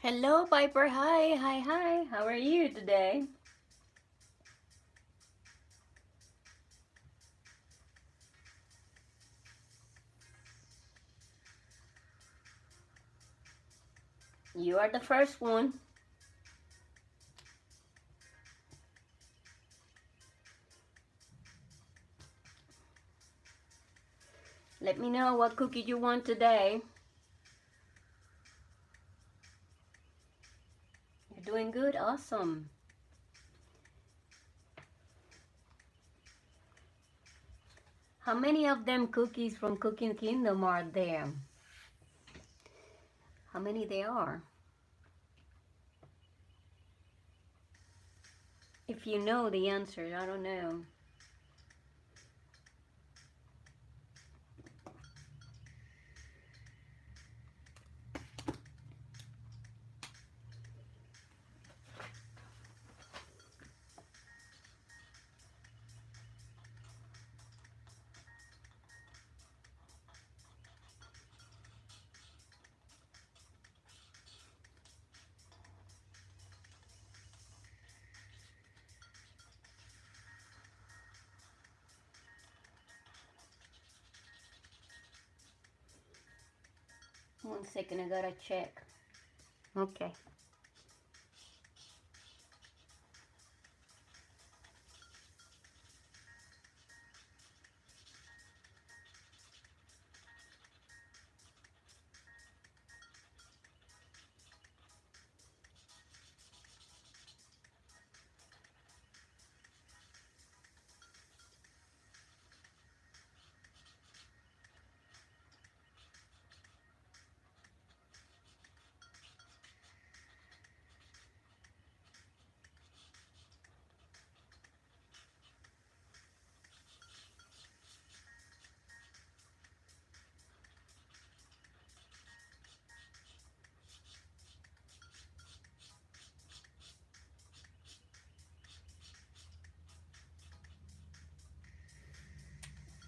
Hello, Piper. Hi, hi, hi. How are you today? You are the first one. Let me know what cookie you want today. You're doing good? Awesome. How many of them cookies from Cooking Kingdom are there? How many they are? If you know the answer, I don't know. One second, I gotta check. Okay.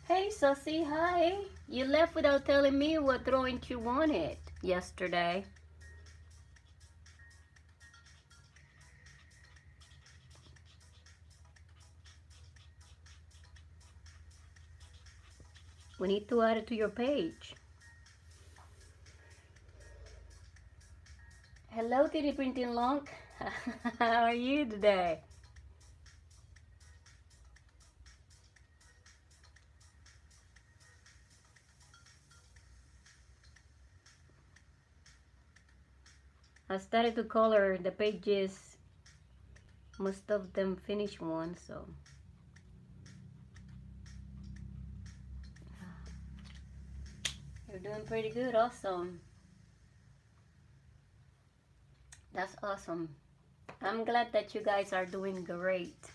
Hey, Sussy, hi. You left without telling me what drawing you wanted yesterday. We need to add it to your page. Hello, Titty Printing Lonk. How are you today? I started to color the pages. Most of them finished one, so. You're doing pretty good, awesome. That's awesome. I'm glad that you guys are doing great.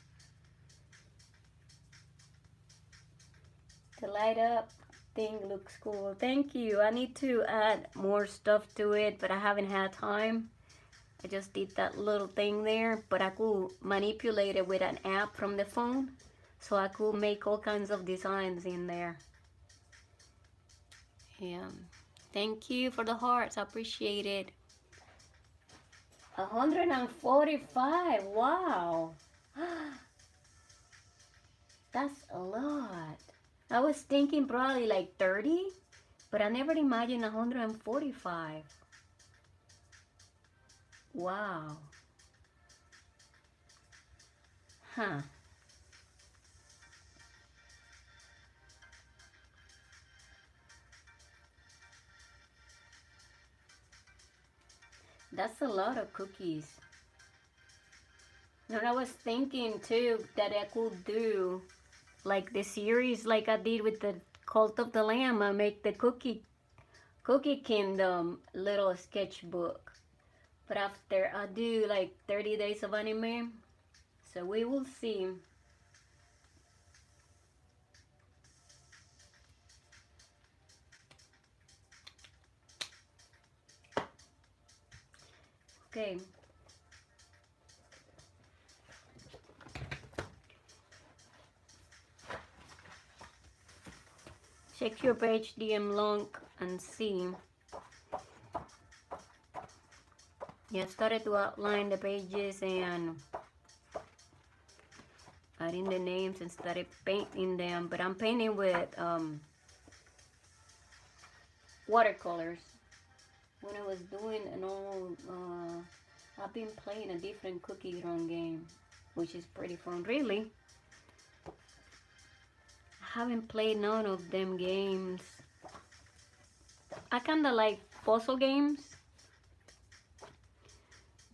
The light up thing looks cool. Thank you. I need to add more stuff to it, but I haven't had time. I just did that little thing there, but I could manipulate it with an app from the phone, so I could make all kinds of designs in there. Yeah. Thank you for the hearts. I appreciate it. 145. Wow. That's a lot. I was thinking probably like 30, but I never imagined 145. Wow. Huh. That's a lot of cookies. And I was thinking too that I could do like the series like I did with the Cult of the Lamb. I make the Cookie Kingdom little sketchbook. But after I do like 30 days of anime, so we will see. Okay. Check your page DM long and see. Yeah, I started to outline the pages and adding the names and started painting them, but I'm painting with watercolors. When I was doing a normal, I've been playing a different cookie run game, which is pretty fun. Really, I haven't played none of them games. I kinda like puzzle games.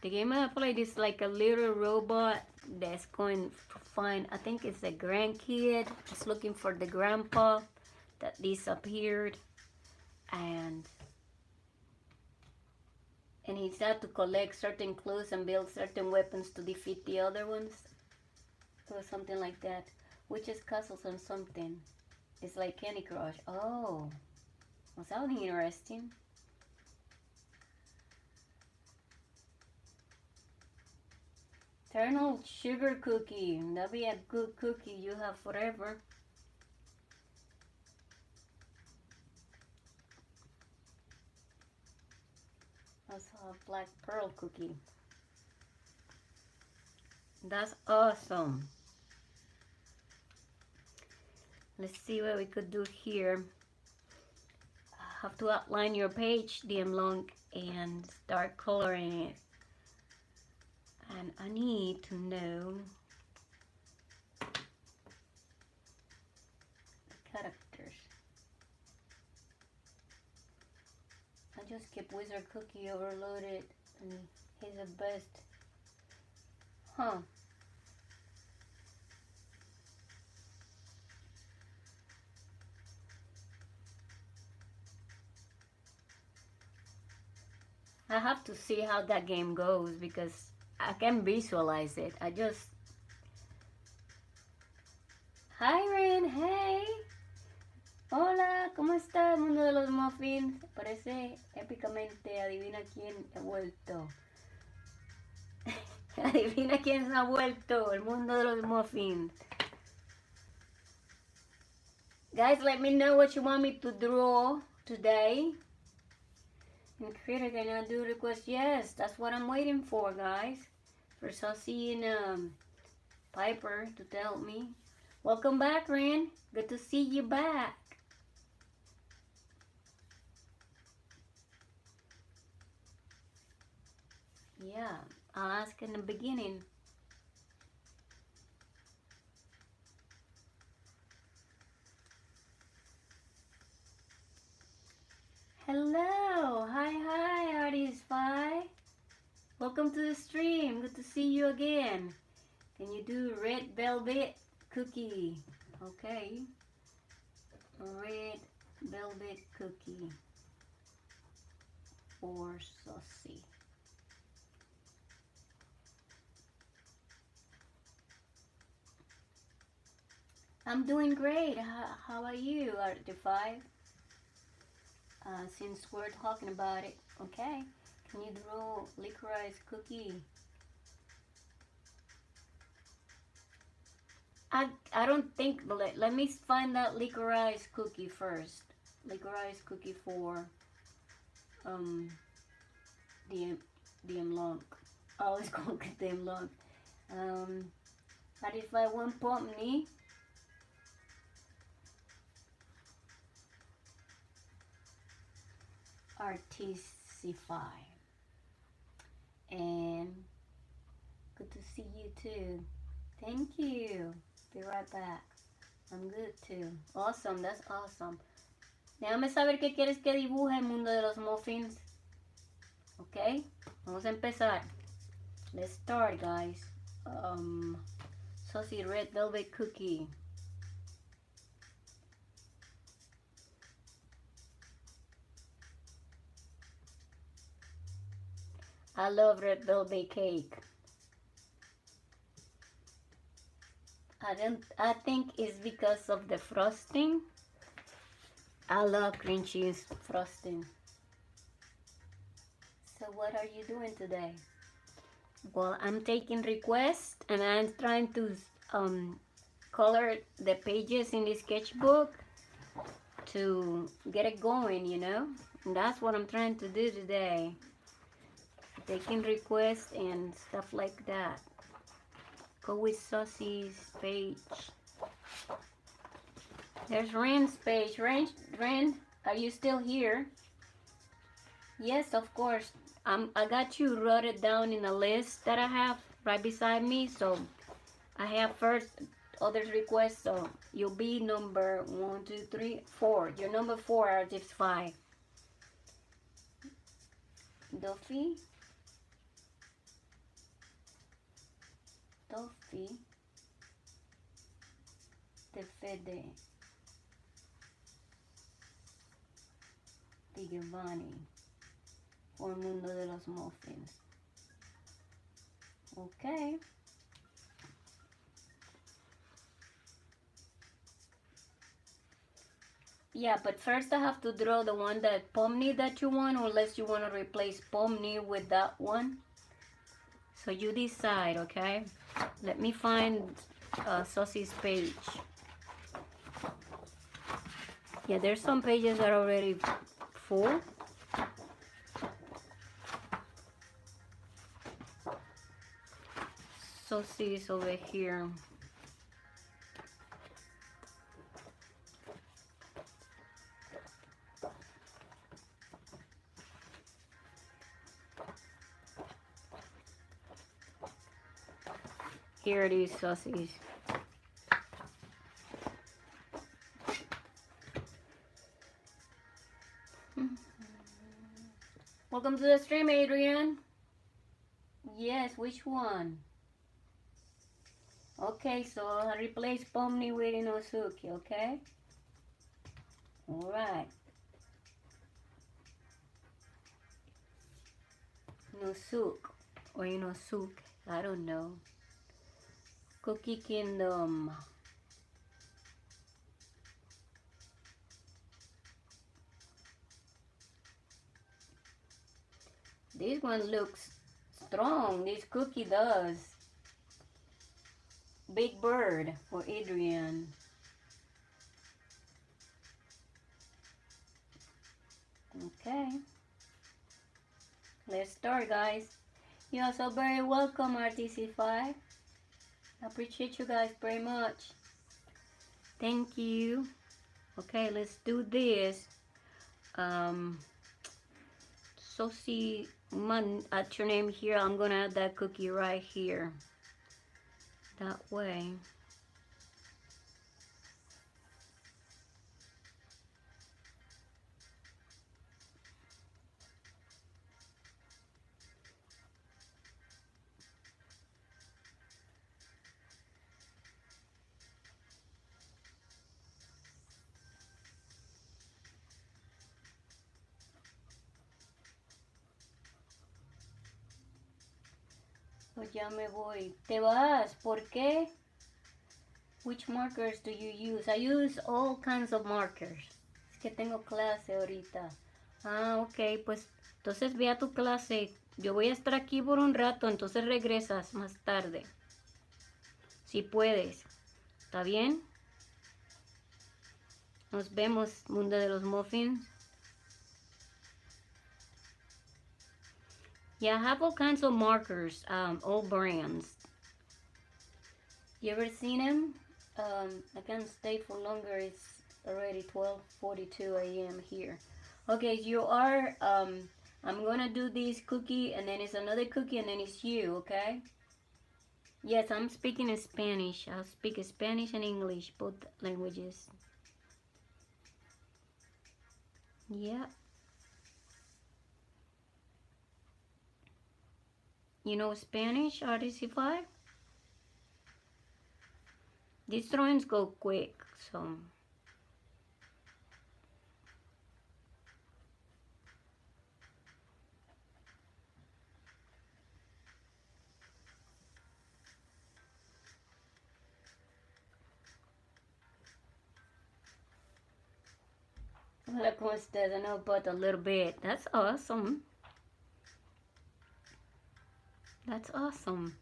The game I played is like a little robot that's going to find, I think it's a grandkid, just looking for the grandpa that disappeared, and he's had to collect certain clues and build certain weapons to defeat the other ones, or something like that. Witches, castles, and something. It's like Candy Crush. Oh, well, sounding interesting. Eternal sugar cookie. That'll be a good cookie you have forever. Also a black pearl cookie. That's awesome. Let's see what we could do here. Have to outline your page, DM long, and start coloring it. And I need to know the characters. I just kept Wizard Cookie overloaded, and he's the best. Huh. I have to see how that game goes because I can visualize it. I just... Hi Ren, hey. Hola, ¿cómo está el mundo de los muffins? Parece épicamente adivina quién ha vuelto. Adivina quién ha vuelto, el mundo de los muffins. Guys, let me know what you want me to draw today. And Critter, can I do request? Yes, that's what I'm waiting for, guys. For Saucy and Piper to tell me. Welcome back, Ren. Good to see you back. Yeah, I'll ask in the beginning. Hello, hi, Artist Fi. Welcome to the stream. Good to see you again. Can you do red velvet cookie? Okay, red velvet cookie for Saucy. I'm doing great. How are you, Artify? Since we're talking about it, okay. Can you draw licorice cookie? I don't think. Let me find that licorice cookie first. Licorice cookie for DM long. I always call it DM long. Artify one pomni. Artisify. And good to see you too. Thank you. Be right back. I'm good too. Awesome, that's awesome. Déjame saber qué quieres que dibuje el mundo de los muffins. Ok, vamos a empezar. Let's start, guys. Saucy red velvet cookie. I love red velvet cake. I think it's because of the frosting. I love cream cheese frosting. So what are you doing today? Well, I'm taking requests and I'm trying to color the pages in the sketchbook to get it going, you know? And that's what I'm trying to do today. taking requests and stuff like that. Go with Sussie's page. There's Ren's page. Ren, are you still here? Yes, of course. I got you wrote it down in a list that I have right beside me. So I have first others requests. So you'll be number 1, 2, 3, 4. You're number 4 out of 5. Duffy. Te Fede. Di Giovanni. Por el mundo de los muffins. Okay. Yeah, but first I have to draw the one that Pomni that you want, unless you want to replace Pomni with that one. So you decide, okay? Let me find Sussie's page. Yeah, there's some pages that are already full. Sussie is over here. Here it is, Sussie's. Welcome to the stream, Adrian. Yes, which one? Okay, so I'll replace Pomni with Inosuke, okay? Alright. Inosuke or Inosuke, I don't know. Cookie Kingdom. This one looks strong. This cookie does. Big Bird for Adrian. Okay. Let's start, guys. You're so very welcome, RTC5. I appreciate you guys very much. Thank you. Okay, let's do this. Sosie, at your name here, I'm gonna add that cookie right here. That way. Pues ya me voy. ¿Te vas? ¿Por qué? Which markers do you use? I use all kinds of markers. Es que tengo clase ahorita. Ah, ok, pues entonces ve a tu clase. Yo voy a estar aquí por un rato, entonces regresas más tarde. Si puedes. ¿Está bien? Nos vemos, mundo de los muffins. Yeah, I have all kinds of markers, all brands. You ever seen them? I can't stay for longer. It's already 12:42 a.m. here. Okay, you are, I'm gonna do this cookie, and then it's another cookie, and then it's you, okay? Yes, I'm speaking in Spanish. I'll speak Spanish and English, both languages. Yeah. You know Spanish, RDC5? These drawings go quick, so. Hola, ¿cómo estás? I know but a little bit. That's awesome. That's awesome.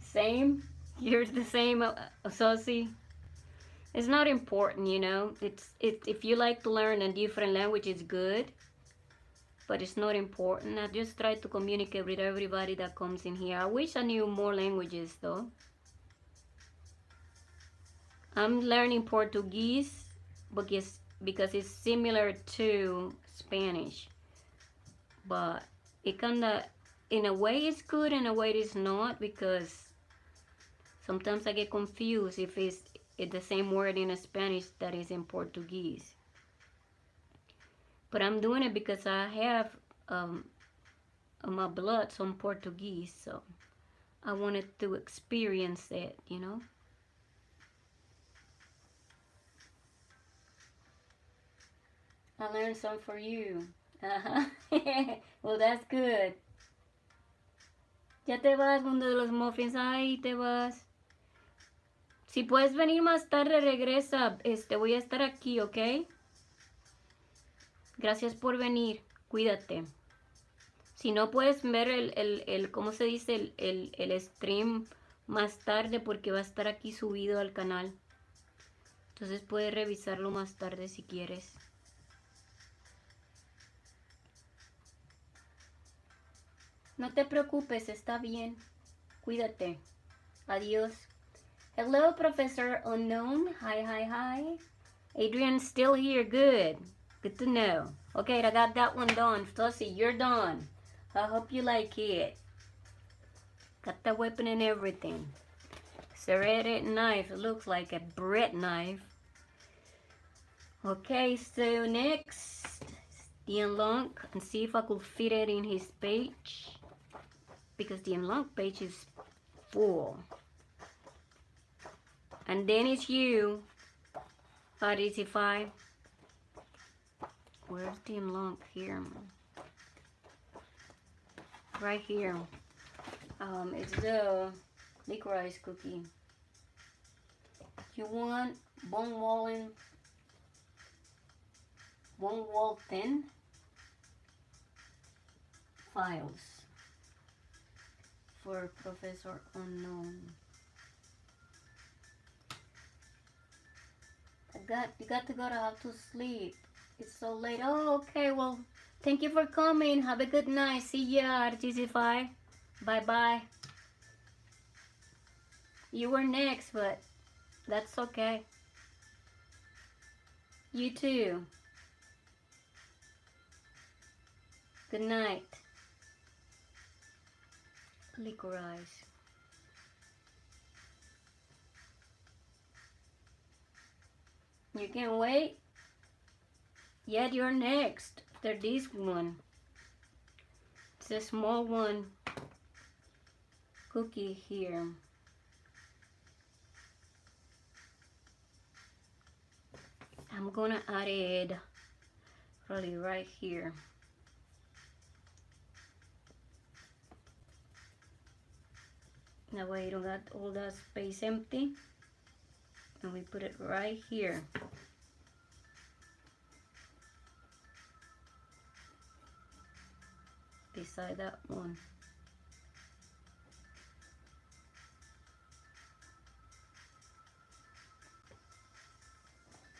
Same? You're the same, Saucy? It's not important, you know. If you like to learn a different language, it's good, but it's not important. I just try to communicate with everybody that comes in here. I wish I knew more languages, though. I'm learning Portuguese because it's similar to Spanish, but it kinda, in a way it's good, in a way it's not, because sometimes I get confused if it's the same word in Spanish that is in Portuguese. But I'm doing it because I have on my blood some Portuguese, so I wanted to experience it, you know. I learned some for you. Well, that's good. Ya te vas, mundo de los muffins. Ay, te vas. Si puedes venir más tarde, regresa. Voy a estar aquí, ¿ok? Gracias por venir. Cuídate. Si no puedes ver ¿cómo se dice? El stream más tarde, porque va a estar aquí subido al canal. Entonces puedes revisarlo más tarde si quieres. No te preocupes, está bien. Cuídate. Adiós. Hello, Professor Unknown. Hi, hi, hi. Adrian's still here. Good. Good to know. Okay, I got that one done. Flossie, you're done. I hope you like it. Got the weapon and everything. Serrated knife. It looks like a bread knife. Okay, so next, the unlock, and see if I could fit it in his page, because the unlock page is full. And then it's you, Particify. Where's the unlock? Here. Right here. It's the licorice cookie. You want one wall thin files for Professor Unknown. You got to go to have to sleep. It's so late. Oh, okay. Well, thank you for coming. Have a good night. See ya, Artisify. Bye-bye. You were next, but that's okay. You too. Good night. Licorice. You can wait. Yet you're next after this one. It's a small one. Cookie here. I'm gonna add it probably right here. That way you don't got all that space empty. And we put it right here. Beside that one.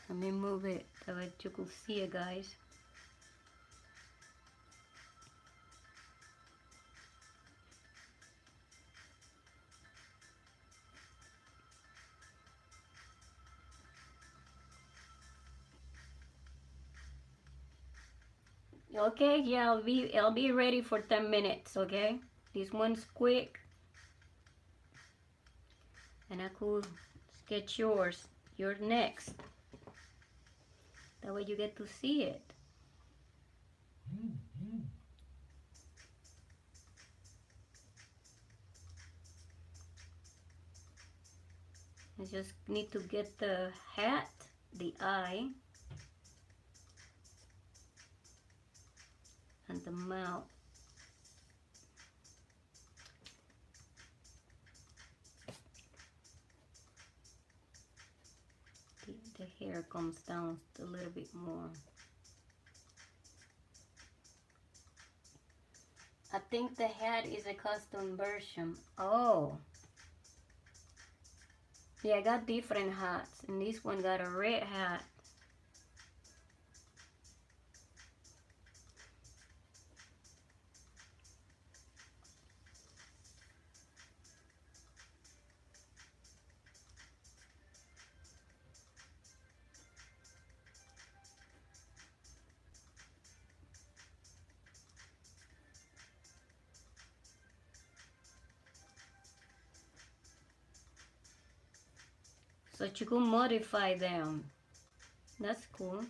Let me move it so that you could see it, guys. Okay, yeah, I'll be ready for 10 minutes, okay? This one's quick. And I could sketch yours. You're next. That way you get to see it. I just need to get the hat, the eye, and the mouth. The hair comes down a little bit more. I think the hat is a custom version. Oh. Yeah, I got different hats. And this one got a red hat. So you can modify them. That's cool.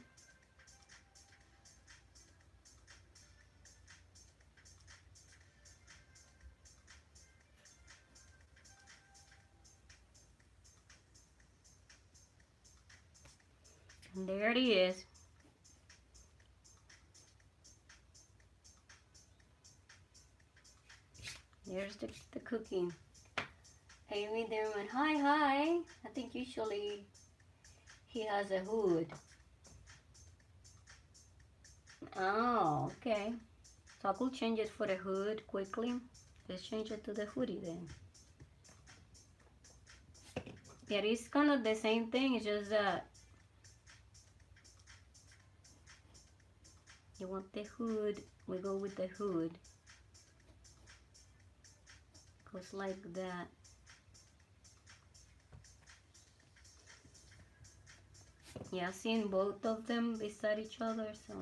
And there it is. There's the cookie. Amy Derman, hi. I think usually he has a hood. Oh, okay. So I could change it for the hood quickly. Let's change it to the hoodie then. Yeah, it's kind of the same thing, it's just that you want the hood, we go with the hood. Goes like that. Yeah, I've seen both of them beside each other, so.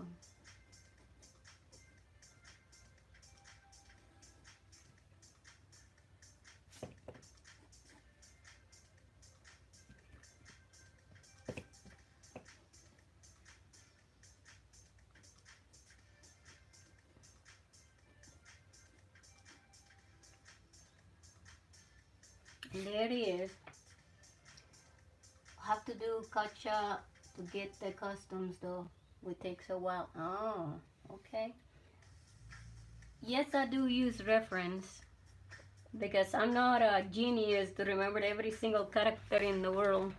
And there it is. Have to do catch-up to get the customs though. It takes a while. Oh, okay. Yes, I do use reference because I'm not a genius to remember every single character in the world.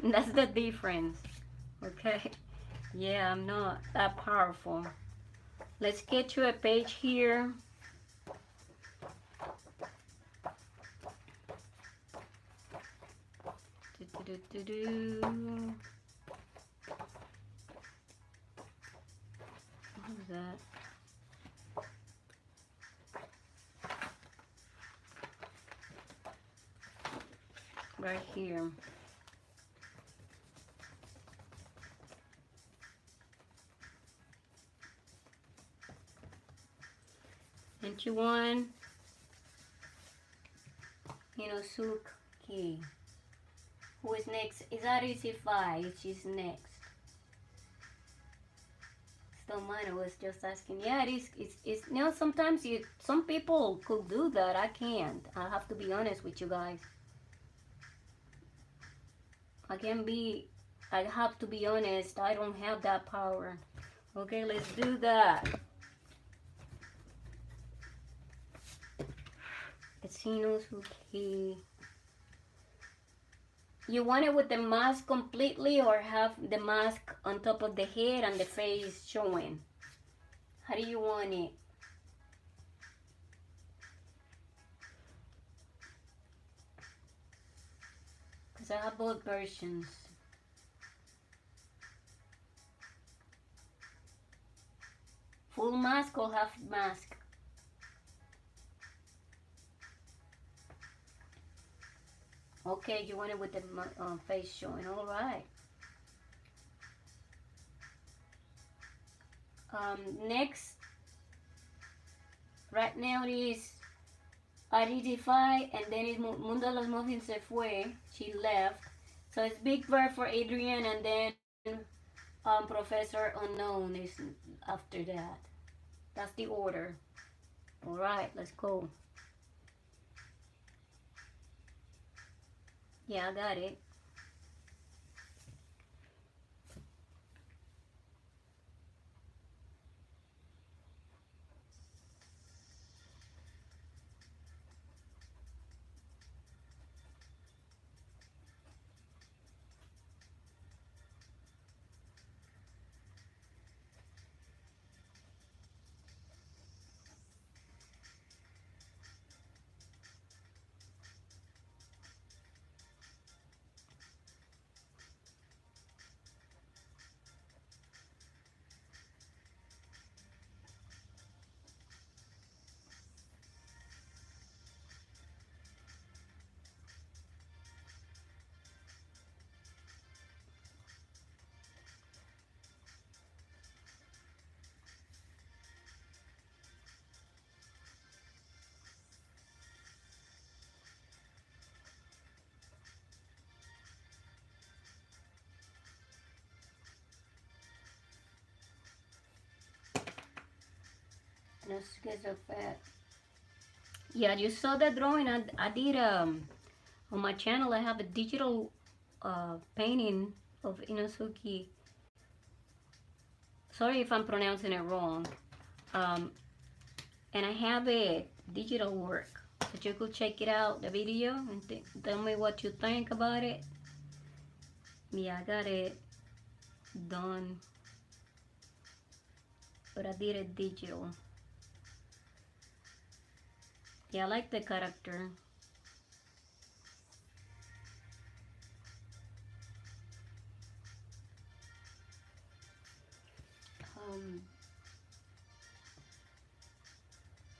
That's the difference. Okay. Yeah, I'm not that powerful. Let's get to a page here. What is that? Right here. And you want, Suki. Who is next? Is that Isify? She's next. Don't mind, I was just asking. Yeah, it is. It's sometimes some people could do that. I can't. I have to be honest with you guys. I have to be honest. I don't have that power. Okay, let's do that. Suki. You want it with the mask completely or have the mask on top of the head and the face showing? How do you want it? Because I have both versions. Full mask or half mask? Okay, you want it with the face showing. All right. Next, right now it is Identify, and then it's Mundo de los Muffins se fue. She left. So it's Big Bird for Adrian, and then Professor Unknown is after that. That's the order. All right, let's go. Yeah, I got it. Inosuke so fat. Yeah, you saw that drawing I did on my channel. I have a digital painting of Inosuke. Sorry if I'm pronouncing it wrong. And I have a digital work, so you could check it out, the video, and tell me what you think about it. Yeah, I got it done, but I did it digital. Yeah, I like the character.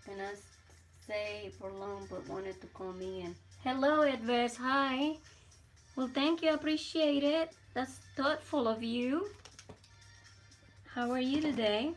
Can I say for long, but wanted to call me in. Hello, Edvez. Hi. Well, thank you. I appreciate it. That's thoughtful of you. How are you today?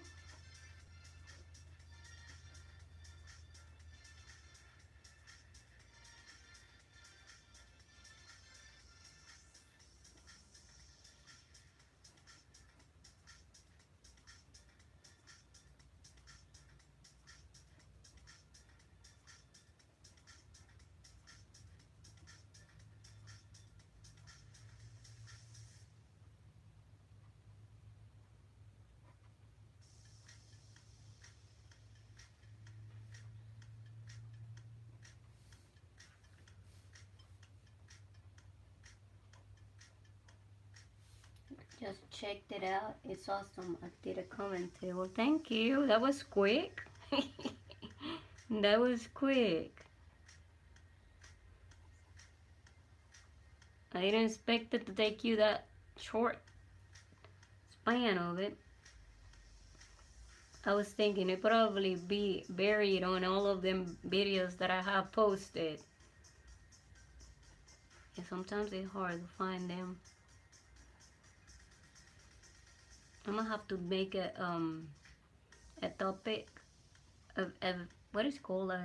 Just checked it out. It's awesome. I did a comment too. Well, thank you. That was quick. That was quick. I didn't expect it to take you that short span of it. I was thinking it probably be buried on all of them videos that I have posted. And sometimes it's hard to find them. I'm gonna have to make a topic of what is called a,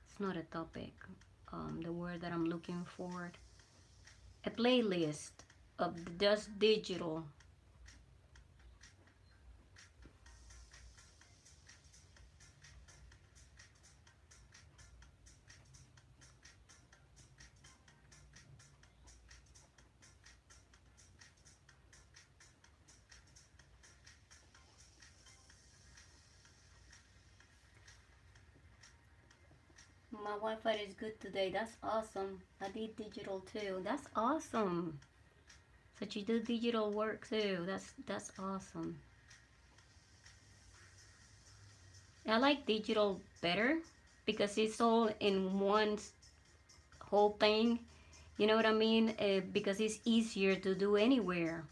it's not a topic, the word that I'm looking for, a playlist of just digital. My Wi-Fi is good today. That's awesome. I did digital too. That's awesome. So you do digital work too. That's awesome. I like digital better because it's all in one whole thing. You know what I mean? Because it's easier to do anywhere.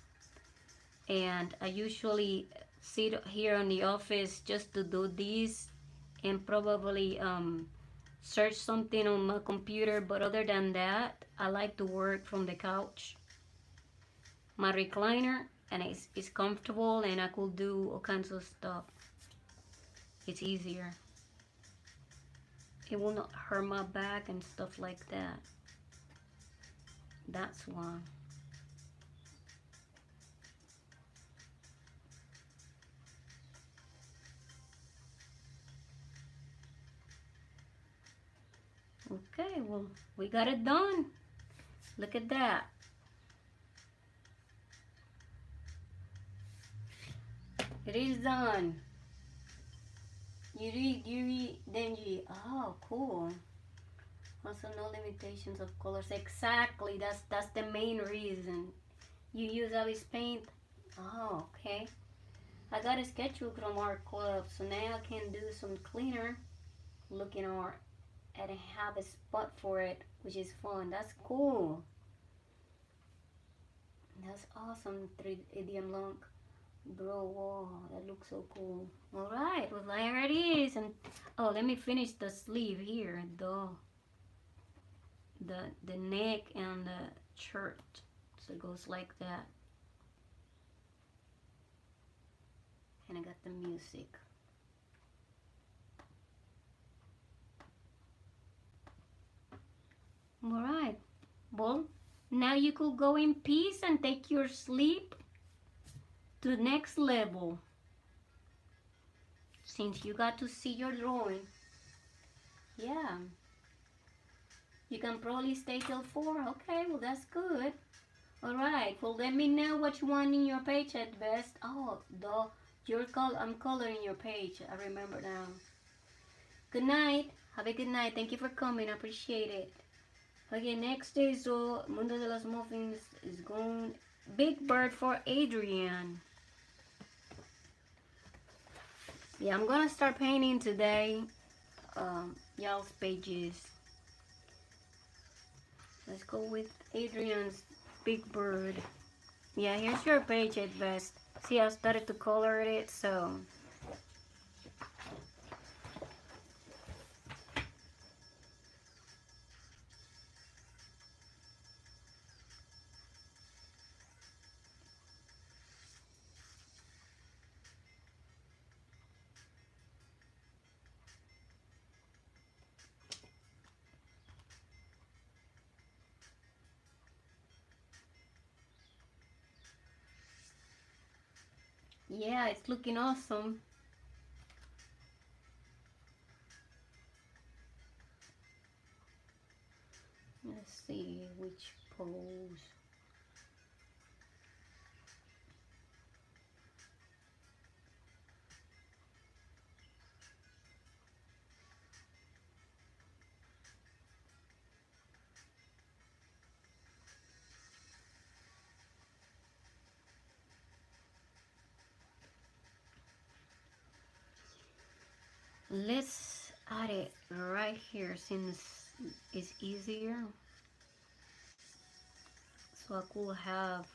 And I usually sit here in the office just to do this and probably search something on my computer, but other than that, I like to work from the couch. My recliner, and it's comfortable, and I could do all kinds of stuff. It's easier. It will not hurt my back and stuff like that. That's why. Okay, well, we got it done. Look at that. It is done. Yuri Denji. Oh, cool. Also, no limitations of colors. Exactly. That's the main reason. You use Alice paint. Oh, okay. I got a sketchbook from art club, so now I can do some cleaner looking art and have a spot for it, which is fun. That's cool. That's awesome. 3D Lunk. Bro, wow, that looks so cool. Alright, well there it is. And oh, let me finish the sleeve here. The neck and the shirt. So it goes like that. And I got the music. Alright. Well, now you could go in peace and take your sleep to the next level. since you got to see your drawing. Yeah. You can probably stay till 4. Okay, well that's good. Alright, well let me know what you want in your page at best. Oh, I'm coloring your page. I remember now. Good night. Have a good night. Thank you for coming. I appreciate it. Okay, next is Mundo de los Muffins is going Big Bird for Adrian. Yeah, I'm gonna start painting today. Y'all's pages. Let's go with Adrian's Big Bird. Yeah, here's your page at best. See, I started to color it, so. Yeah, it's looking awesome. Let's see which pose. Let's add it right here since it's easier. So I could have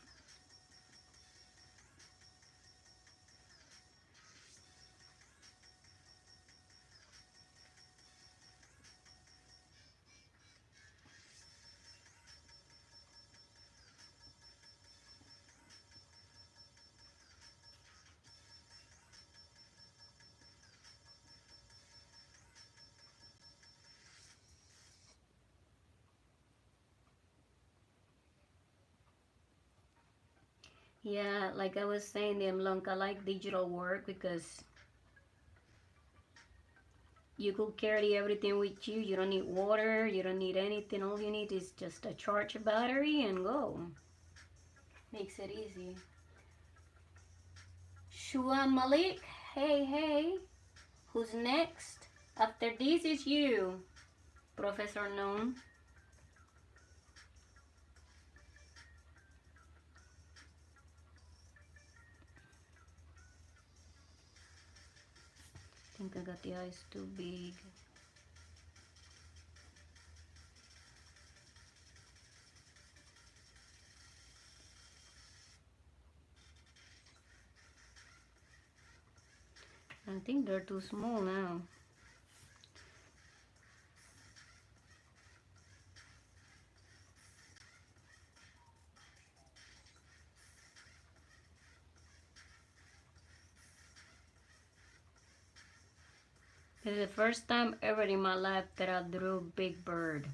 yeah, like I was saying, I like digital work because you could carry everything with you. You don't need water, you don't need anything. All you need is just a charge battery and go. Makes it easy. Shua Malik, hey, hey. Who's next? After this is you, Professor Noon. I think I got the eyes too big. I think they're too small now. It's the first time ever in my life that I drew Big Bird.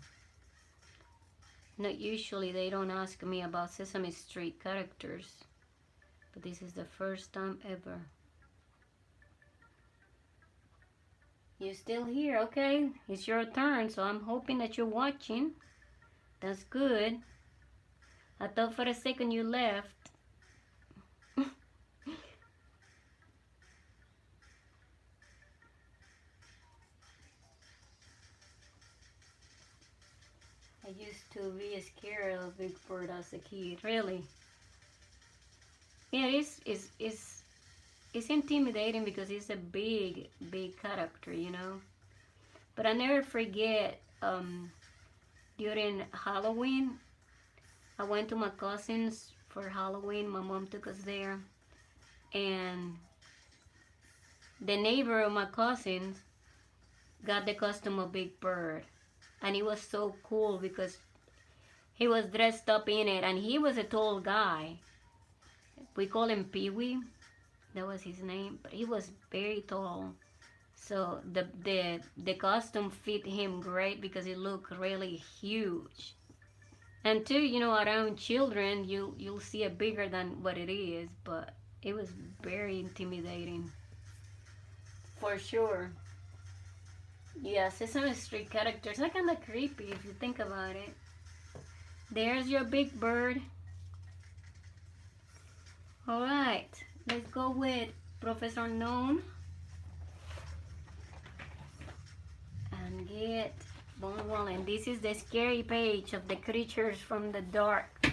Not usually they don't ask me about Sesame Street characters, but this is the first time ever. You're still here, okay? It's your turn, so I'm hoping that you're watching. That's good. I thought for a second you left. I used to be scared of Big Bird as a kid, really. Yeah, it's intimidating because it's a big character, you know. But I never forget, during Halloween, I went to my cousin's for Halloween. My mom took us there, and the neighbor of my cousins got the costume of Big Bird, and it was so cool because he was dressed up in it, and he was a tall guy. We call him Pee Wee. That was his name, but he was very tall. So the costume fit him great because it looked really huge. And too, you know, around children, you'll see it bigger than what it is, but it was very intimidating. For sure. Yeah, Sesame Street characters are kind of creepy if you think about it. There's your big bird. Alright, let's go with Professor Known and get Bonwell. And this is the scary page of the creatures from the dark.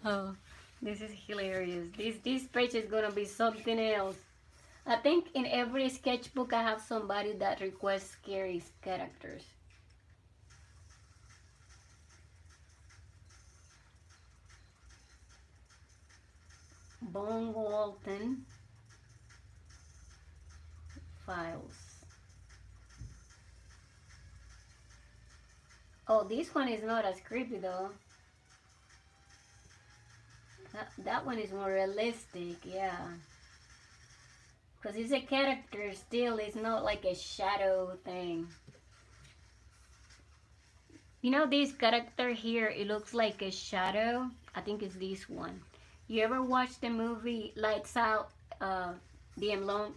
Oh, this is hilarious. This page is gonna be something else. I think in every sketchbook I have somebody that requests scary characters. Bone Walton files. Oh, this one is not as creepy though. That one is more realistic, yeah. Because it's a character still, it's not like a shadow thing. You know this character here, it looks like a shadow. I think it's this one. You ever watch the movie Lights Out, DM Long?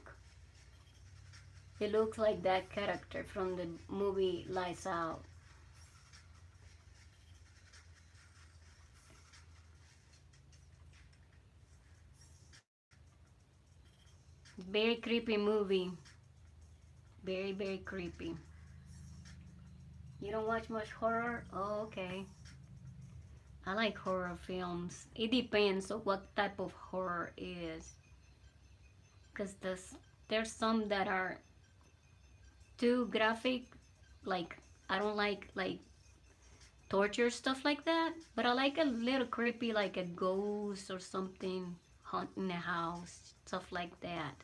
It looks like that character from the movie Lights Out. Very creepy movie. Very, very creepy. You don't watch much horror? Oh, okay. I like horror films. It depends on what type of horror is. Because there's some that are too graphic. Like, I don't like torture stuff like that. But I like a little creepy, like a ghost or something haunting a house. Stuff like that.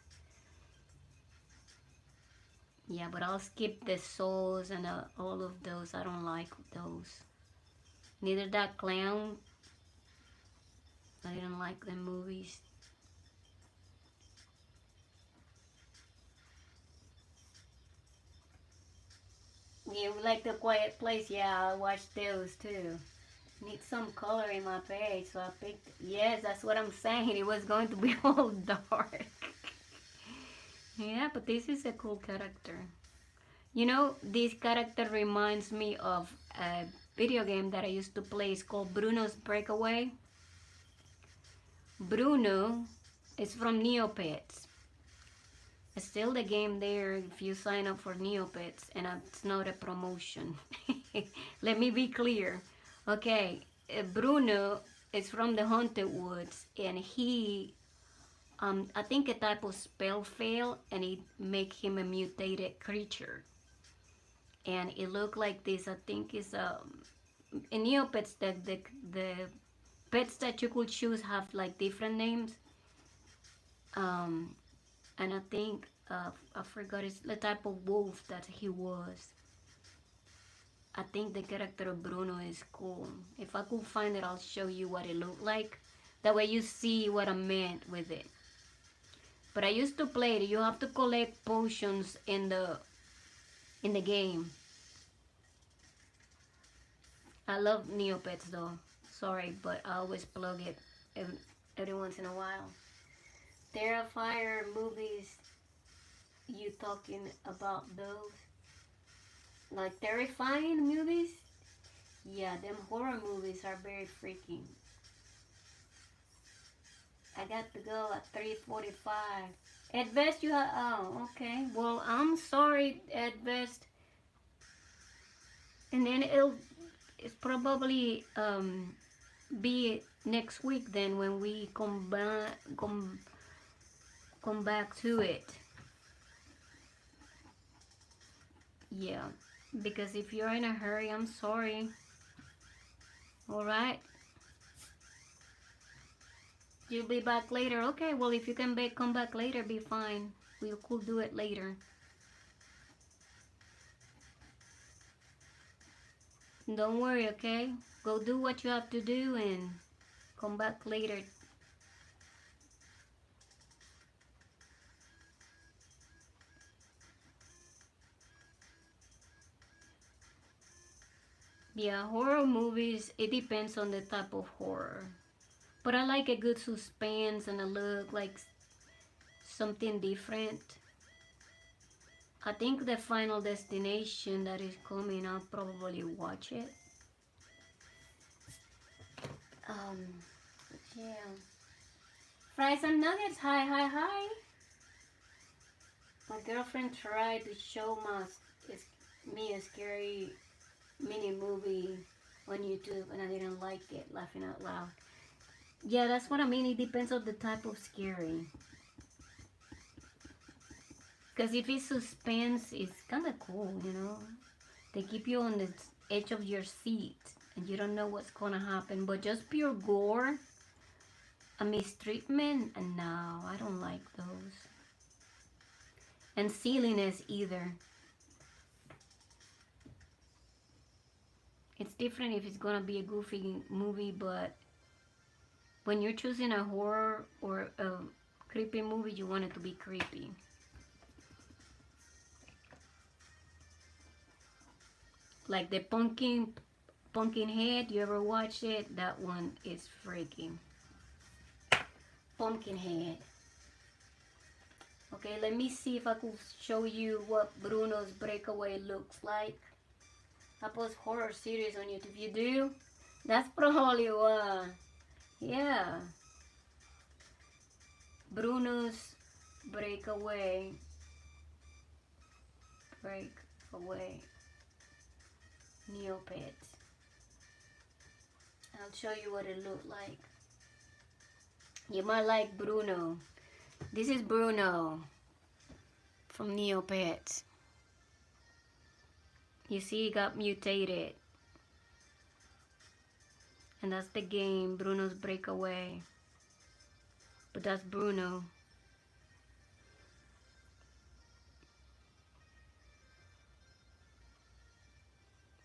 Yeah, but I'll skip the souls and all of those. I don't like those. Neither that clown. I didn't like the movies. You like The Quiet Place? Yeah, I watched those too. Need some color in my page, so I picked. Yes, that's what I'm saying. It was going to be all dark. Yeah, but this is a cool character. You know, this character reminds me of a video game that I used to play. It's called Bruno's Breakaway. Bruno is from Neopets. It's still the game there if you sign up for Neopets, and it's not a promotion. Let me be clear. Okay, Bruno is from the Haunted Woods, and he, I think a type of spell failed, and it make him a mutated creature. And it looked like this. I think it's in Neopets that the pets that you could choose have like different names. And I think I forgot it's the type of wolf that he was. I think the character of Bruno is cool. If I could find it, I'll show you what it looked like. That way you see what I meant with it. But I used to play it. You have to collect potions in the game. I love Neopets though. Sorry, but I always plug it every once in a while. Terrifier movies, you talking about those? Like terrifying movies? Yeah, them horror movies are very freaky. I got to go at 3:45. At best you have, oh, okay. Well, I'm sorry, at best. And then it's probably be next week then when we come back to it. Yeah, because if you're in a hurry, I'm sorry. All right. You'll be back later. Okay, well, if you can come back later, be fine. We could do it later. Don't worry, okay? Go do what you have to do and come back later. Yeah, horror movies, it depends on the type of horror. But I like a good suspense and a look like something different. I think the Final Destination that is coming, I'll probably watch it. Yeah. Fries and nuggets, hi, hi, hi. My girlfriend tried to show me a scary mini movie on YouTube and I didn't like it, laughing out loud. Yeah, that's what I mean. It depends on the type of scary. Because if it's suspense, it's kind of cool, you know. They keep you on the edge of your seat and you don't know what's going to happen. But just pure gore, a mistreatment, and no, I don't like those. And silliness either. It's different if it's going to be a goofy movie, but when you're choosing a horror or a creepy movie, you want it to be creepy. Like the Pumpkinhead, you ever watch it? That one is freaking. Pumpkinhead. Okay, let me see if I could show you what Bruno's Breakaway looks like. I post horror series on YouTube. You do? That's probably what. Yeah. Bruno's Breakaway. Breakaway. Neopets. I'll show you what it looked like. You might like Bruno. This is Bruno from Neopets. You see, he got mutated. And that's the game, Bruno's Breakaway. But that's Bruno.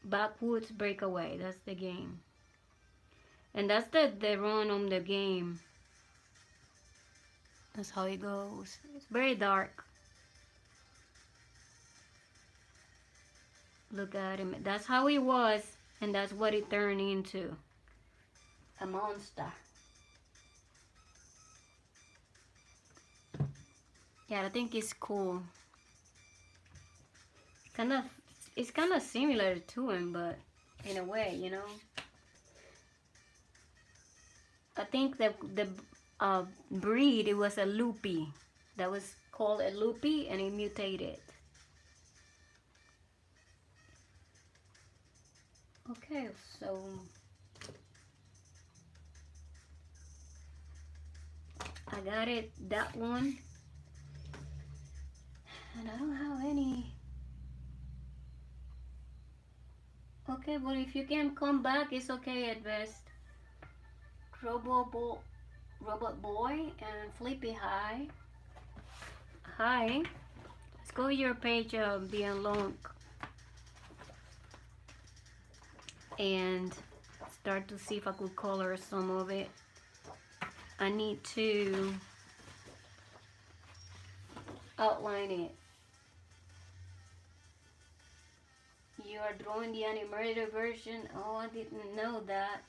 Backwoods Breakaway, that's the game. And that's the run on the game. That's how it goes. It's very dark. Look at him. That's how he was, and that's what it turned into. A monster. Yeah, I think it's cool. It's kind of similar to him, but in a way, you know. I think that the breed, it was a loopy. That was called a loopy, and it mutated. Okay, so I got it, that one. And I don't have any. Okay, but if you can come back, it's okay at best. Robot Boy and Flippy, hi. Hi. Let's go to your page, the Unlock, and start to see if I could color some of it. I need to outline it. You are drawing the animated version? Oh, I didn't know that.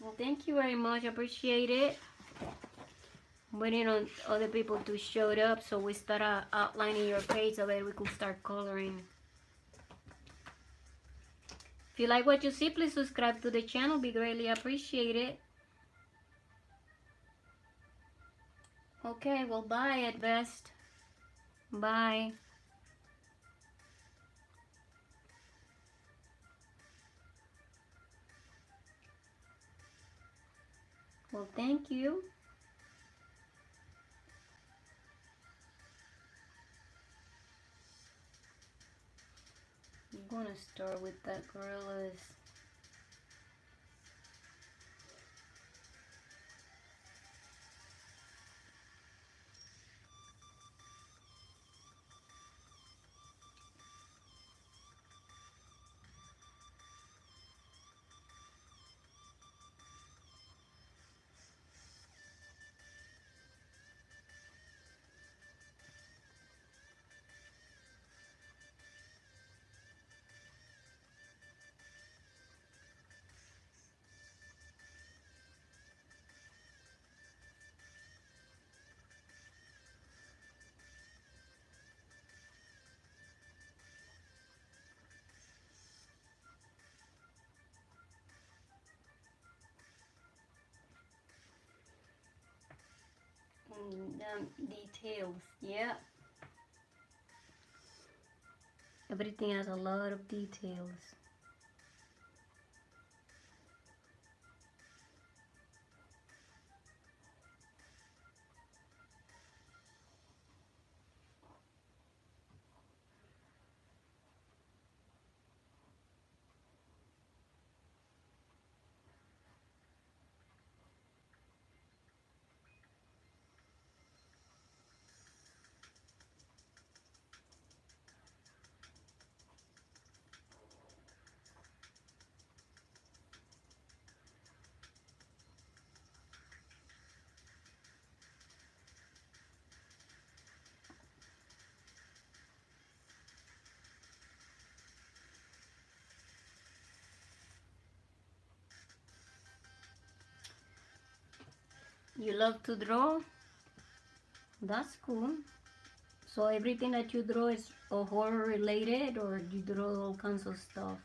Well, thank you very much. I appreciate it. I'm waiting on other people to show up so we start outlining your page so that we could start coloring. If you like what you see, please subscribe to the channel. Be greatly appreciated. Okay, well, bye at best. Bye. Well, thank you. I'm gonna start with that gorillas. Details. Yeah. Everything has a lot of details. You love to draw? That's cool. So everything that you draw is horror related, or you draw all kinds of stuff?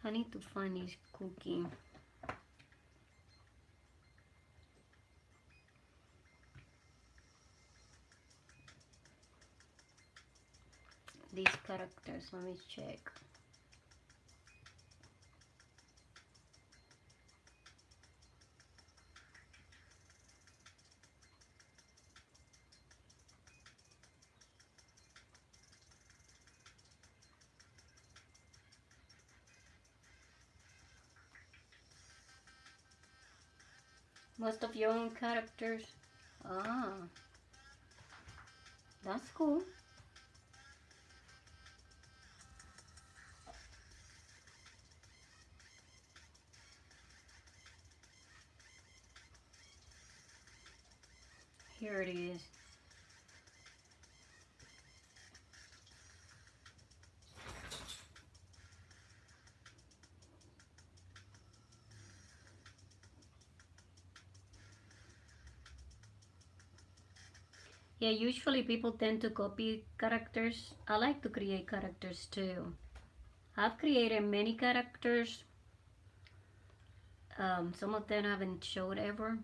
I need to find this cookie. These characters, let me check. Most of your own characters. Ah, that's cool. Here it is. Yeah, usually people tend to copy characters. I like to create characters too. I've created many characters. Some of them I haven't showed ever,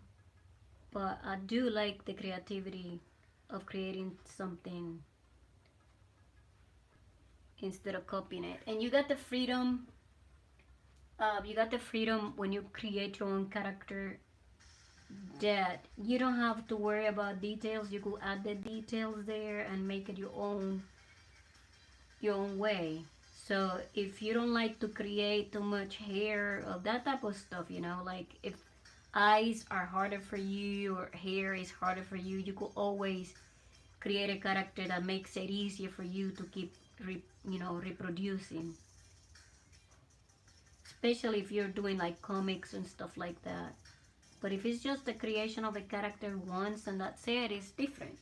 but I do like the creativity of creating something instead of copying it. And you got the freedom. You got the freedom when you create your own character that you don't have to worry about details. You could add the details there and make it your own way. So if you don't like to create too much hair of that type of stuff, like if eyes are harder for you or hair is harder for you, you could always create a character that makes it easier for you to keep reproducing, especially if you're doing like comics and stuff like that. But if it's just the creation of a character once and that's it, it's different.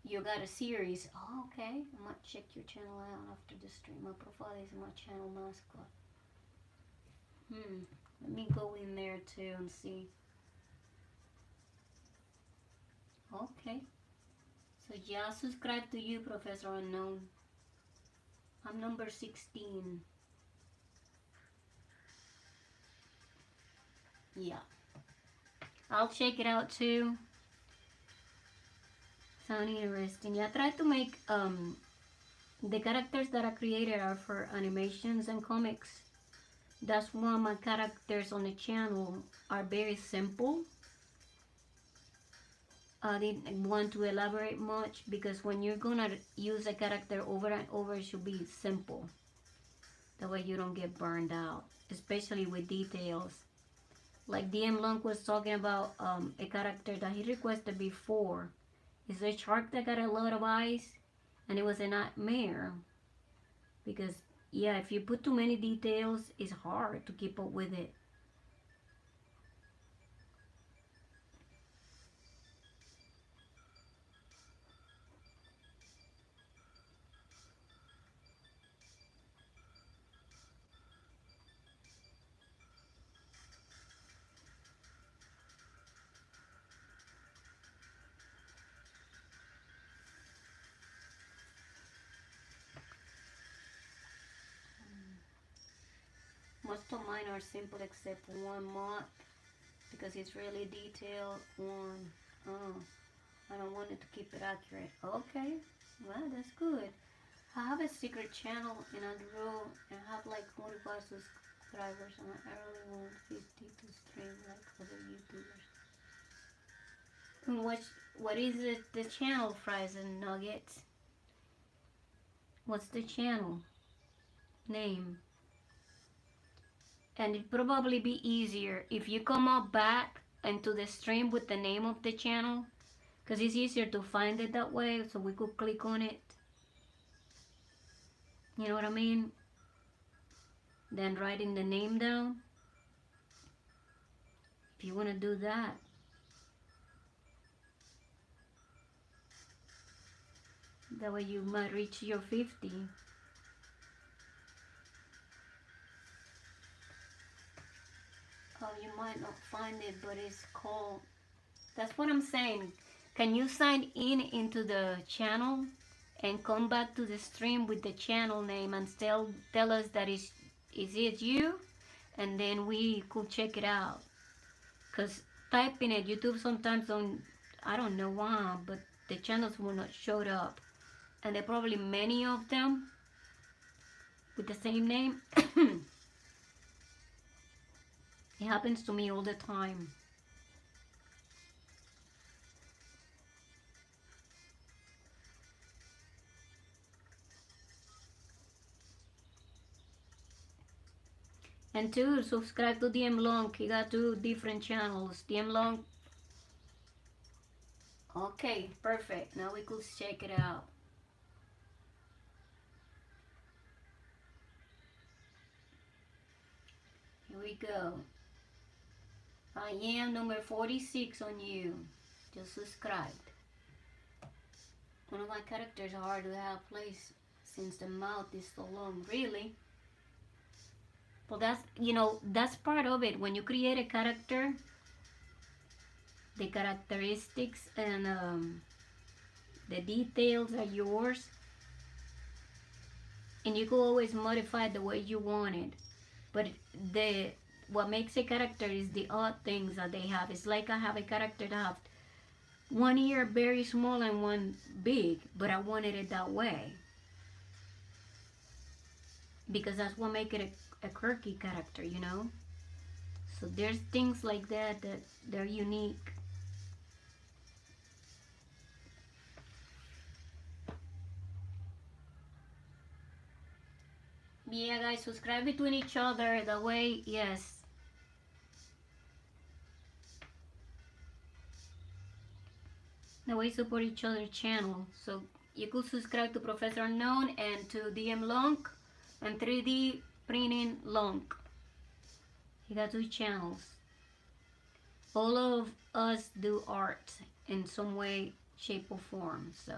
You got a series. Oh, okay. I might check your channel out after the stream. My profile is my channel mascot. Let me go in there too and see. Okay. So yeah, subscribe to you, Professor Unknown. I'm number 16. Yeah. I'll check it out too. Sound interesting. Yeah, I try to make the characters that I created are for animations and comics. That's why my characters on the channel are very simple. I didn't want to elaborate much because when you're gonna use a character over and over, it should be simple. That way you don't get burned out, especially with details. Like DM Long was talking about a character that he requested before. It's a shark that got a lot of eyes, and it was a nightmare because yeah, if you put too many details, it's hard to keep up with it. most of mine are simple except one mod because it's really detailed one. I don't want it to keep it accurate. Okay, well, that's good. I have a secret channel and I drew and have like 45 subscribers and I really want 50 to stream like other YouTubers. And what is it, the channel, Fries and Nuggets? What's the channel name? And it'd probably be easier if you come up back into the stream with the name of the channel, because it's easier to find it that way, so we could click on it. You know what I mean? Then writing the name down. If you want to do that. That way you might reach your 50. Oh, you might not find it, but it's called... That's what I'm saying. Can you sign in into the channel and come back to the stream with the channel name and tell us that is it you? And then we could check it out. Because typing it, YouTube sometimes don't... I don't know why, but the channels will not show up. And there are probably many of them with the same name. It happens to me all the time. And two, subscribe to DM Long. He got 2 different channels. DM Long. Okay, perfect. Now we could check it out. Here we go. I am number 46 on you. Just subscribed. One of my characters are hard to have placed since the mouth is so long. Really? Well, that's, you know, that's part of it. When you create a character, the characteristics and the details are yours. And you can always modify the way you want it. But what makes a character is the odd things that they have. It's like I have a character that have one ear very small and one big, but I wanted it that way. Because that's what makes it a quirky character, you know? So there's things like that they're unique. Yeah, guys, subscribe between each other. That way, yes. That way support each other's channel. So you could subscribe to Professor Unknown and to DM Long and 3D Printing Long. He got 2 channels. All of us do art in some way, shape, or form. So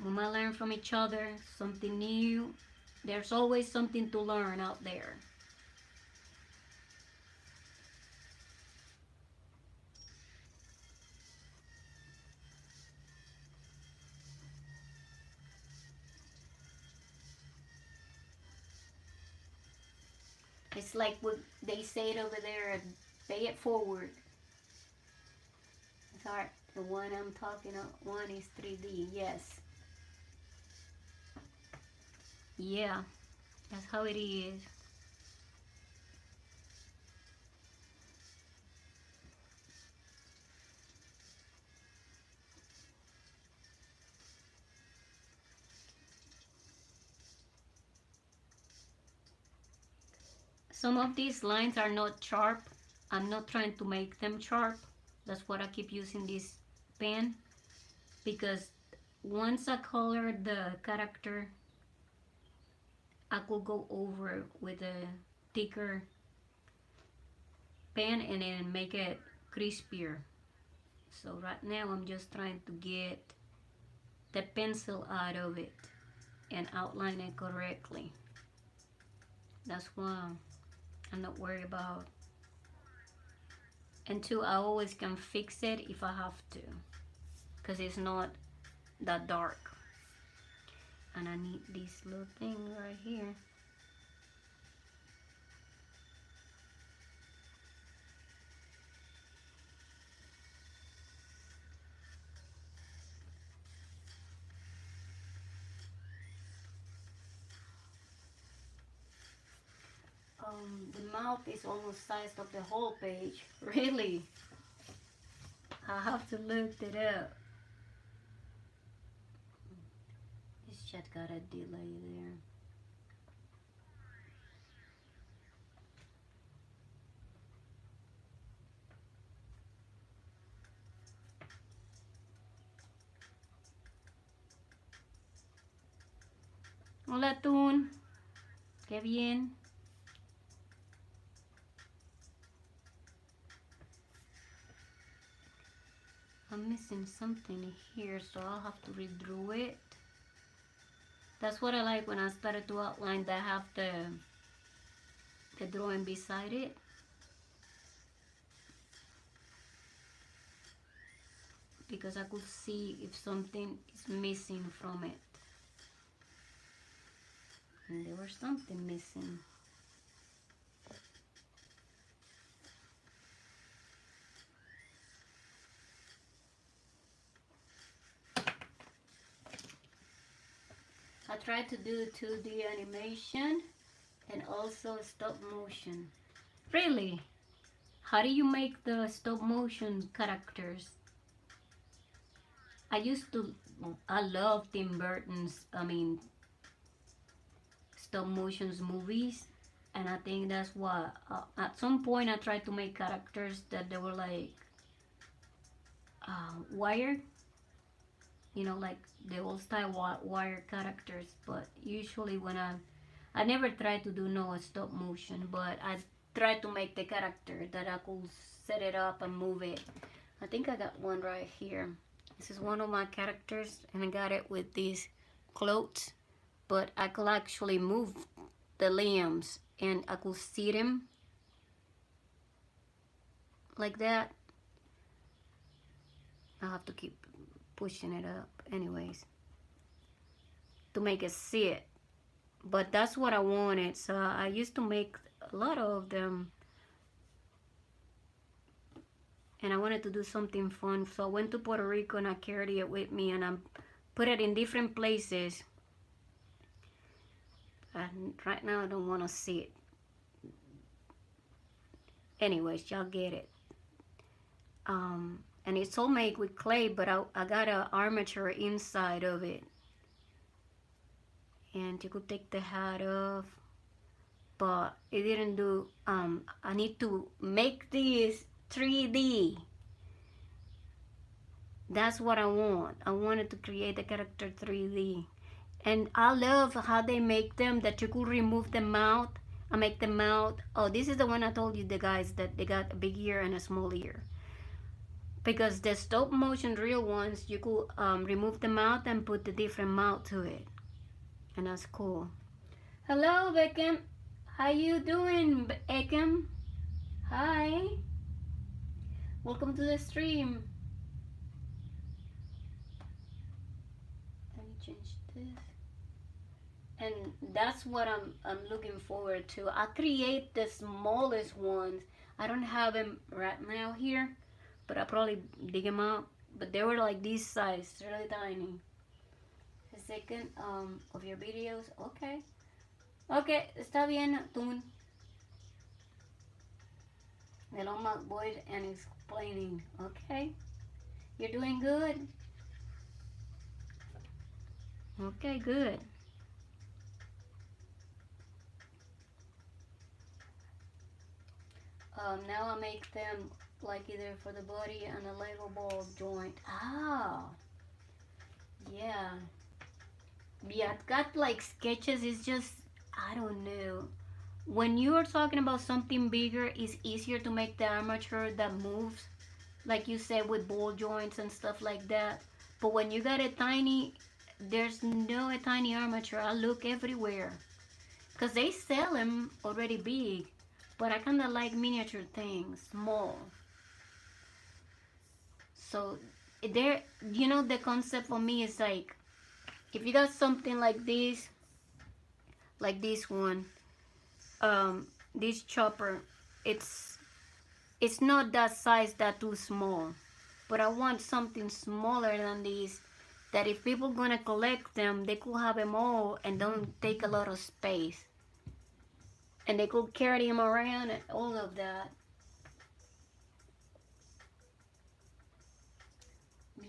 we might learn from each other, something new. There's always something to learn out there. It's like what they say it over there, pay it forward. It's art. The one I'm talking about, one is 3D, yes. Yeah, that's how it is. Some of these lines are not sharp. I'm not trying to make them sharp. That's what I keep using this pen. Because once I color the character, I could go over with a thicker pen and then make it crispier. So right now I'm just trying to get the pencil out of it and outline it correctly. That's why I'm not worried about. And 2, I always can fix it if I have to, because it's not that dark. And I need this little thing right here. The mouth is almost size of the whole page. Really? I have to look it up. This chat got a delay there. Hola, Tun. Qué bien. I'm missing something here, so I'll have to redraw it. That's what I like when I started to outline that I have the drawing beside it. Because I could see if something is missing from it. And there was something missing. I tried to do 2D animation and also stop motion. Really? How do you make the stop motion characters? I love Tim Burton's, stop motions movies. And I think that's why, at some point I tried to make characters that they were like wired. You know, like the old style wire characters, but usually when I never tried to do no stop motion, but I tried to make the character that I could set it up and move it. I think I got one right here. This is one of my characters, and I got it with these clothes, but I could actually move the limbs and I could see them like that. I have to keep pushing it up anyways to make it sit, but that's what I wanted. So I used to make a lot of them, and I wanted to do something fun, so I went to Puerto Rico and I carried it with me, and I put it in different places, and right now I don't want to see it. Anyways, y'all get it. And it's all made with clay, but I got an armature inside of it. And you could take the hat off, but it didn't do, I need to make this 3D. That's what I want. I wanted to create the character 3D. And I love how they make them, that you could remove the mouth. I make the mouth. Oh, this is the one I told you, the guys, that they got a big ear and a small ear. Because the stop motion real ones, you could remove the mouth and put the different mouth to it. And that's cool. Hello, Beckham. How you doing, Beckham? Hi. Welcome to the stream. Let me change this. And that's what I'm looking forward to. I create the smallest ones. I don't have them right now here, but I probably dig them up. But they were like this size, really tiny. The second of your videos. Okay. Okay, está bien, Tun. Hello, my boys, and explaining. Okay. You're doing good? Okay, good. Now I make them like either for the body and a Lego ball joint. Ah, yeah. Yeah, I've got like sketches. It's just, I don't know. When you are talking about something bigger, it's easier to make the armature that moves, like you said, with ball joints and stuff like that. But when you got a tiny, there's no a tiny armature. I look everywhere, because they sell them already big, but I kind of like miniature things, small. So there, you know, the concept for me is like, if you got something like this one, this chopper, it's not that size, that too small, but I want something smaller than this, that if people gonna collect them, they could have them all and don't take a lot of space. And they could carry him around and all of that.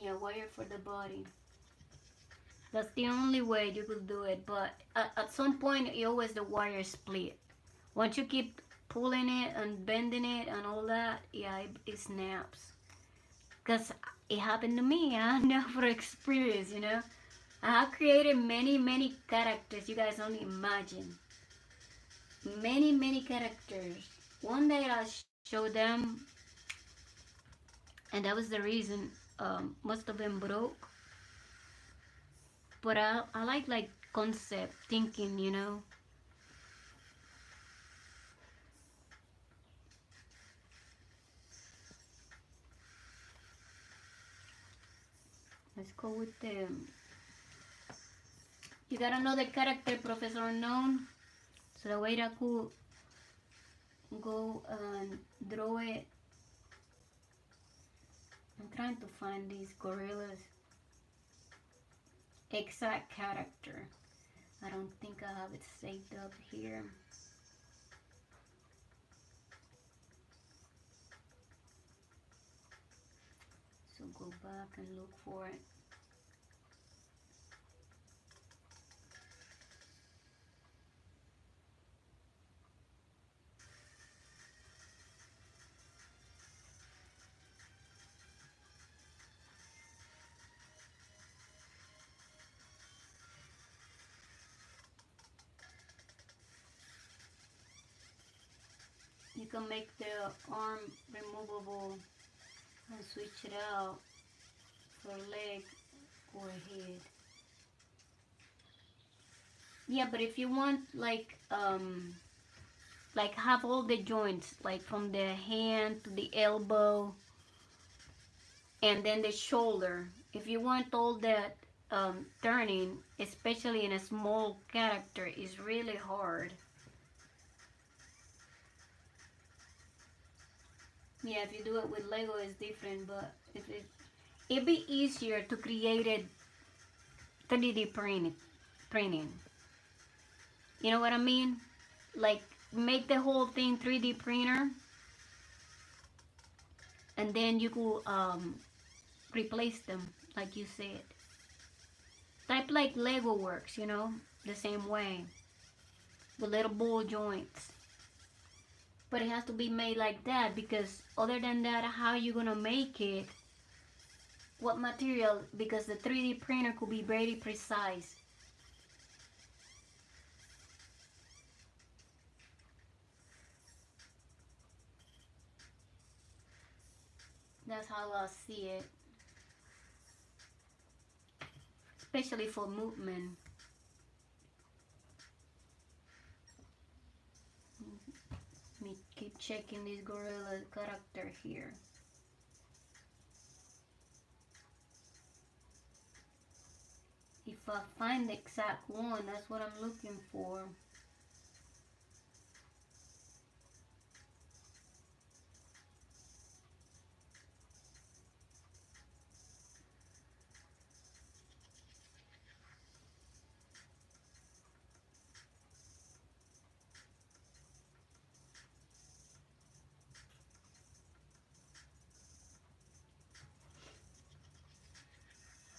Yeah, wire for the body. That's the only way you could do it, but at some point, it always the wire split. Once you keep pulling it and bending it and all that, yeah, it snaps. Because it happened to me. I know for experience, you know. I have created many characters you guys only imagine. Many characters. One day I'll show them, and that was the reason most of them broke. But I like concept thinking, you know. Let's go with the. You got another character, Professor Unknown. So the way that I could go and draw it. I'm trying to find these gorillas exact character. I don't think I have it saved up here. So go back and look for it. You can make the arm removable and switch it out for leg or head. Yeah, but if you want like have all the joints, like from the hand to the elbow and then the shoulder, if you want all that turning, especially in a small character, is really hard. Yeah, if you do it with Lego, it's different, but it'd be easier to create it 3D printing. You know what I mean? Like make the whole thing 3D printer, and then you could replace them, like you said. Type like Lego works, you know, the same way, with little ball joints. But it has to be made like that, because other than that, how you gonna make it? What material? Because the 3D printer could be very precise. That's how I see it. Especially for movement. Let me keep checking this gorilla character here. If I find the exact one, that's what I'm looking for.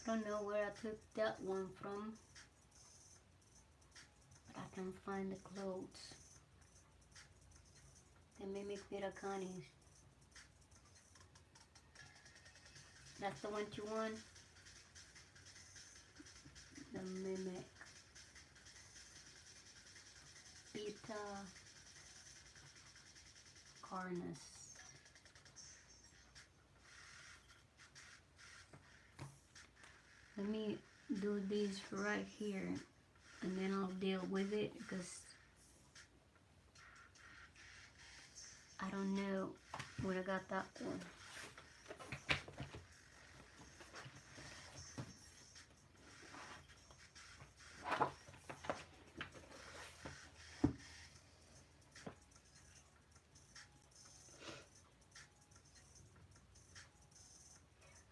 I don't know where I took that one from, but I can find the clothes. The mimic Viracanis. That's the one you want? The mimic Beta Carnus. Let me do this right here, and then I'll deal with it, because I don't know where I got that one.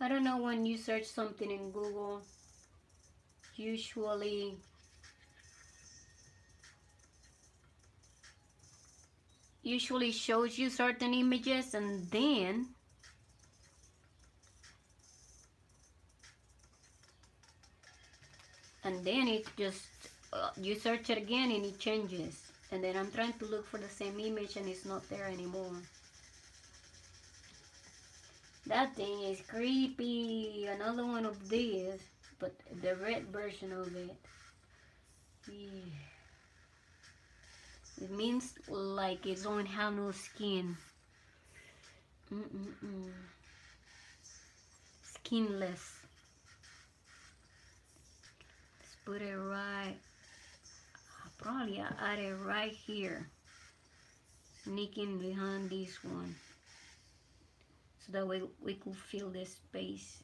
I don't know, when you search something in Google, usually usually shows you certain images, and then it just you search it again and it changes. And then I'm trying to look for the same image and it's not there anymore. That thing is creepy. Another one of these, but the red version of it. It means like it don't have no skin. Skinless. Let's put it right. Probably I add it right here. Sneaking behind this one. So that way we could fill this space.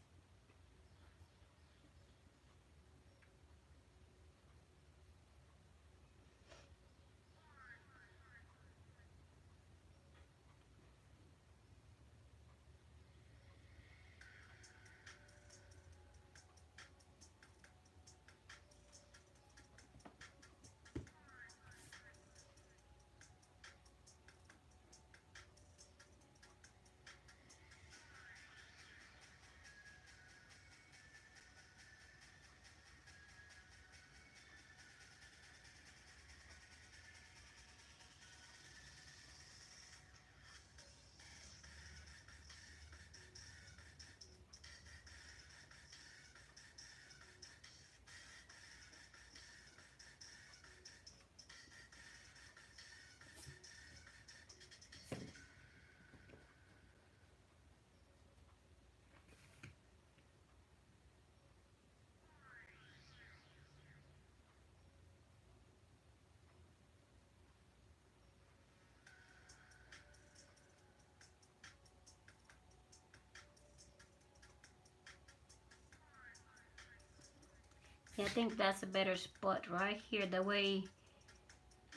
Yeah, I think that's a better spot right here. That way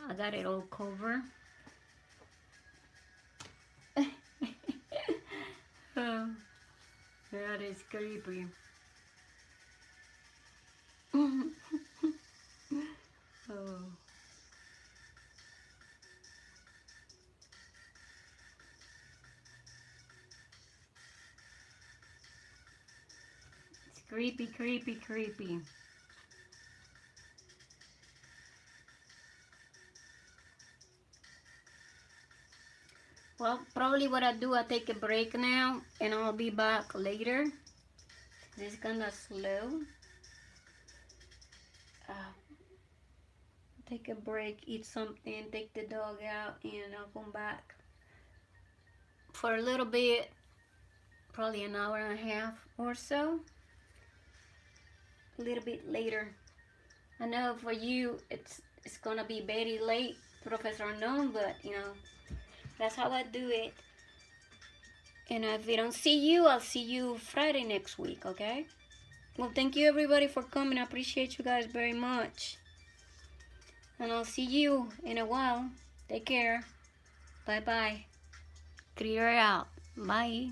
I got it all covered. Oh, that is creepy. Oh. It's creepy, creepy, creepy. Well, probably what I do, I take a break now and I'll be back later. This is kinda slow. Take a break, eat something, take the dog out, and I'll come back for a little bit, probably an hour and a half or so. A little bit later. I know for you it's gonna be very late, Professor Unknown, but you know, that's how I do it. And if we don't see you, I'll see you Friday next week, okay? Well, thank you everybody for coming. I appreciate you guys very much. And I'll see you in a while. Take care. Bye-bye. Clear out. Bye.